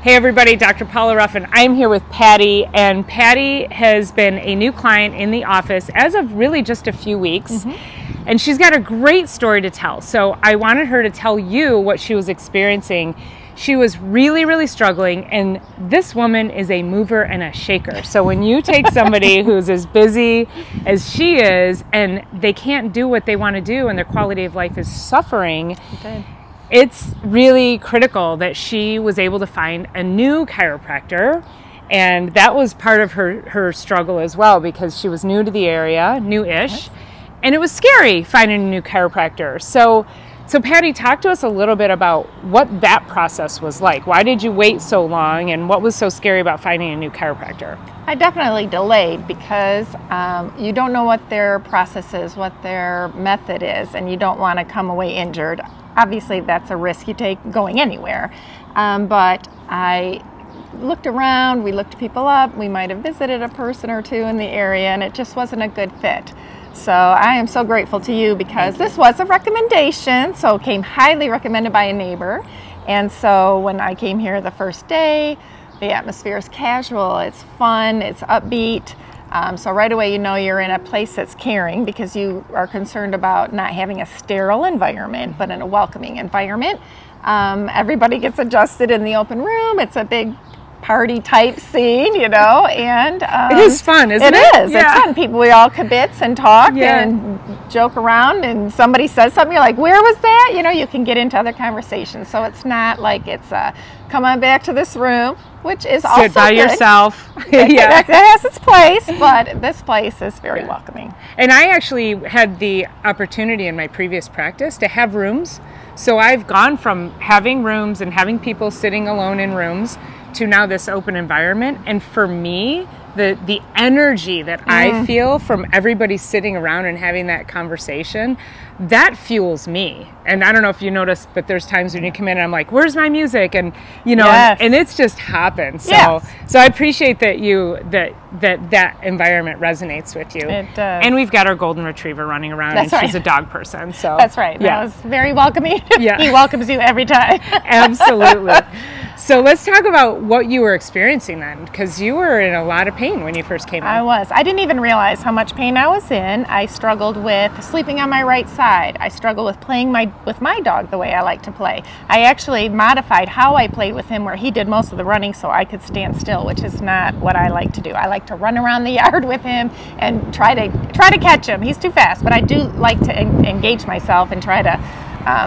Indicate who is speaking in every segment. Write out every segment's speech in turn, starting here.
Speaker 1: Hey everybody, Dr. Paula Ruffin. I'm here with Patty, and Patty has been a new client in the office as of really just a few weeks. And she's got a great story to tell. So I wanted her to tell you what she was experiencing. She was really struggling, and this woman is a mover and a shaker. So when you take somebody who's as busy as she is and they can't do what they want to do and their quality of life is suffering, it's really critical that she was able to find a new chiropractor. And that was part of her struggle as well, because she was new to the area, new-ish, and it was scary finding a new chiropractor. So Patty, talk to us a little bit about what that process was like. Why did you wait so long, and what was so scary about finding a new chiropractor?
Speaker 2: I definitely delayed because you don't know what their process is, what their method is, and you don't want to come away injured. Obviously, that's a risk you take going anywhere. But I looked around, we looked people up, we might have visited a person or two in the area, and it just wasn't a good fit. So I am so grateful to you because this was a recommendation, so it came highly recommended by a neighbor. And so when I came here the first day, the atmosphere is casual, it's fun, it's upbeat. So right away you know you're in a place that's caring because you are concerned about not having a sterile environment, but in a welcoming environment. Everybody gets adjusted in the open room. It's a big party type scene, you know, and
Speaker 1: it is fun, isn't it?
Speaker 2: It is. Yeah. It's fun. People, we all kibitz and talk and joke around, and somebody says something, you're like, where was that? You know, you can get into other conversations. So it's not like it's come on back to this room, which is also
Speaker 1: sit by yourself.
Speaker 2: It has its place, but this place is very welcoming.
Speaker 1: And I actually had the opportunity in my previous practice to have rooms. So I've gone from having rooms and having people sitting alone in rooms to now this open environment. And for me, the energy that I feel from everybody sitting around and having that conversation, that fuels me. And I don't know if you notice, but there's times when you come in and I'm like, where's my music? And you know, and it's just happened. So so I appreciate that that environment resonates with you.
Speaker 2: It does.
Speaker 1: And we've got our golden retriever running around, and she's a dog person. So
Speaker 2: that's right. That was very welcoming. He welcomes you every time.
Speaker 1: Absolutely. So let's talk about what you were experiencing then, because you were in a lot of pain when you first came in.
Speaker 2: I was. I didn't even realize how much pain I was in. I struggled with sleeping on my right side. I struggled with playing with my dog the way I like to play. I actually modified how I played with him, where he did most of the running so I could stand still, which is not what I like to do. I like to run around the yard with him and try to catch him. He's too fast, but I do like to engage myself and try to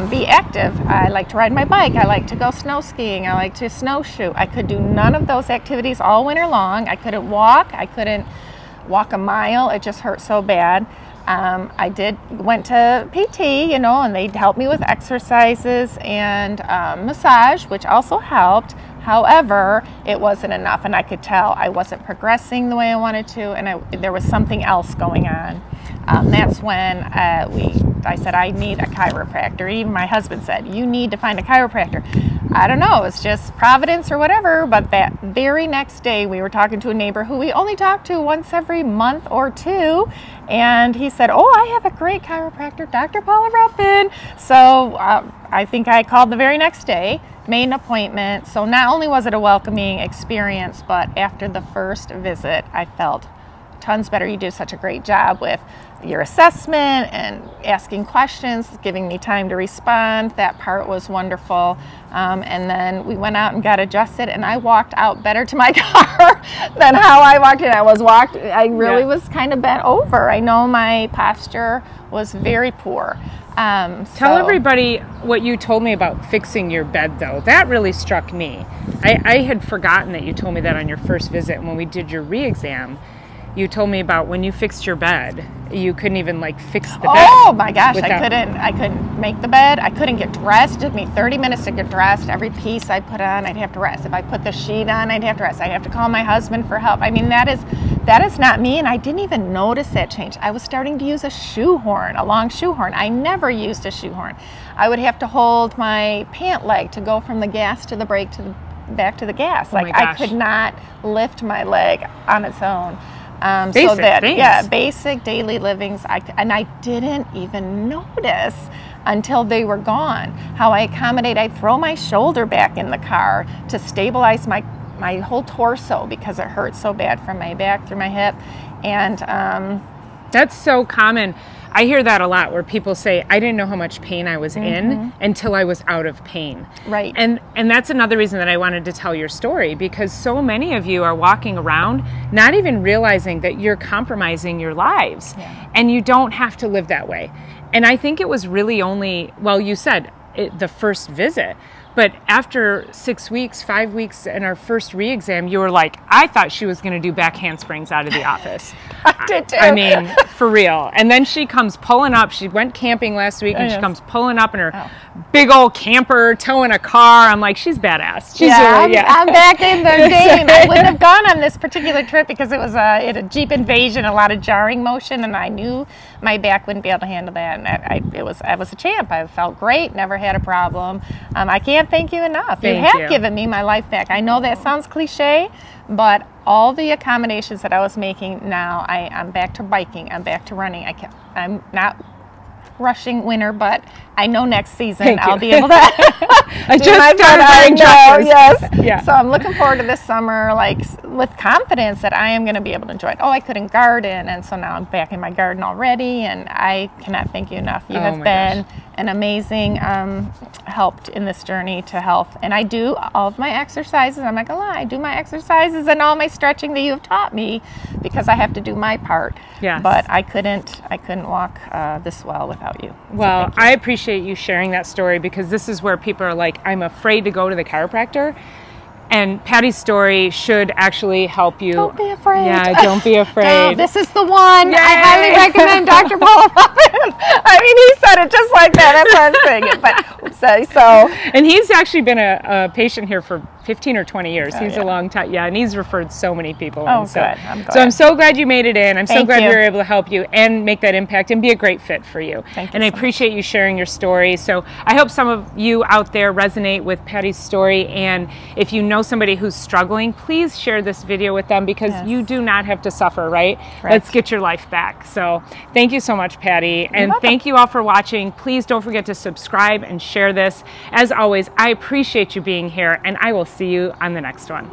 Speaker 2: be active. I like to ride my bike. I like to go snow skiing. I like to snowshoe. I could do none of those activities all winter long. I couldn't walk. I couldn't walk a mile. It just hurt so bad. I went to PT, you know, and they helped me with exercises and massage, which also helped. However, it wasn't enough, and I could tell I wasn't progressing the way I wanted to, and there was something else going on. That's when I said, I need a chiropractor. Even my husband said, you need to find a chiropractor. I don't know, it's just providence or whatever, but that very next day we were talking to a neighbor who we only talk to once every month or two, and he said, oh, I have a great chiropractor, Dr. Paula Ruffin. So I think I called the very next day, made an appointment. So not only was it a welcoming experience, but after the first visit, I felt tons better. You did such a great job with your assessment and asking questions, giving me time to respond. That part was wonderful. And then we went out and got adjusted, and I walked out better to my car than how I walked in. I really was kind of bent over. I know my posture was very poor.
Speaker 1: Tell everybody what you told me about fixing your bed, though. That really struck me. I had forgotten that you told me that on your first visit when we did your re-exam. You told me about when you fixed your bed, you couldn't even like fix the bed.
Speaker 2: Oh my gosh, I couldn't make the bed. I couldn't get dressed. It took me 30 minutes to get dressed. Every piece I put on, I'd have to rest. If I put the sheet on, I'd have to rest. I'd have to call my husband for help. I mean, that is not me, and I didn't even notice that change. I was starting to use a shoehorn, a long shoehorn. I never used a shoehorn. I would have to hold my pant leg to go from the gas to the brake to back to the gas. Like I could not lift my leg on its own.
Speaker 1: Basic
Speaker 2: so that
Speaker 1: things.
Speaker 2: yeah, basic daily livings. And I didn't even notice until they were gone how I accommodate. I throw my shoulder back in the car to stabilize my whole torso because it hurts so bad from my back through my hip. And
Speaker 1: that's so common. I hear that a lot where people say, I didn't know how much pain I was in until I was out of pain.
Speaker 2: Right.
Speaker 1: And that's another reason that I wanted to tell your story, because so many of you are walking around not even realizing that you're compromising your lives.
Speaker 2: Yeah.
Speaker 1: And you don't have to live that way. And I think it was really only, well, you said the first visit, but after 6 weeks, 5 weeks in our first re-exam, you were like, I thought she was going to do back handsprings out of the office.
Speaker 2: I did too.
Speaker 1: I mean, for real. And then she comes pulling up. She went camping last week, and she comes pulling up in her big old camper, towing a car. I'm like, she's badass. She's really,
Speaker 2: I'm back in the game. I wouldn't have gone on this particular trip because it was a Jeep Invasion, a lot of jarring motion, and I knew my back wouldn't be able to handle that. And I was a champ. I felt great, never had a problem. I can't thank you enough. You have given me my life back. I know that sounds cliche, but all the accommodations that I was making now, I'm back to biking. I'm back to running. I'm not rushing winter, but I know next season I'll be able to
Speaker 1: I just started wearing dresses.
Speaker 2: Yes.
Speaker 1: Yeah.
Speaker 2: So I'm looking forward to this summer, like with confidence that I am going to be able to enjoy it. Oh, I couldn't garden, and so now I'm back in my garden already, and I cannot thank you enough. You have been an amazing help in this journey to health, and I do all of my exercises. I'm not gonna lie, I do my exercises and all my stretching that you have taught me because I have to do my part.
Speaker 1: Yes.
Speaker 2: But I couldn't walk this well without you.
Speaker 1: Well,
Speaker 2: so
Speaker 1: I appreciate you sharing that story, because this is where people are like, I'm afraid to go to the chiropractor. And Patty's story should actually help you.
Speaker 2: Don't be afraid.
Speaker 1: Yeah, don't be afraid.
Speaker 2: No, this is the one.
Speaker 1: Yay.
Speaker 2: I highly recommend Dr. Paula Ruffin. I mean, he said it just like that. That's why I'm saying it. But so.
Speaker 1: And he's actually been a patient here for 15 or 20 years. He's a long time. Yeah, and he's referred so many people.
Speaker 2: Oh,
Speaker 1: in, so.
Speaker 2: good. I'm glad.
Speaker 1: So I'm so glad you made it in. I'm so glad
Speaker 2: you
Speaker 1: we were able to help you and make that impact and be a great fit for you.
Speaker 2: Thank you.
Speaker 1: And I appreciate you sharing your story. So I hope some of you out there resonate with Patty's story. And if you know somebody who's struggling, please share this video with them, because you do not have to suffer, right? Let's get your life back. So thank you so much, Patty. And thank you all for watching. Please don't forget to subscribe and share this. As always, I appreciate you being here, and I will see you on the next one.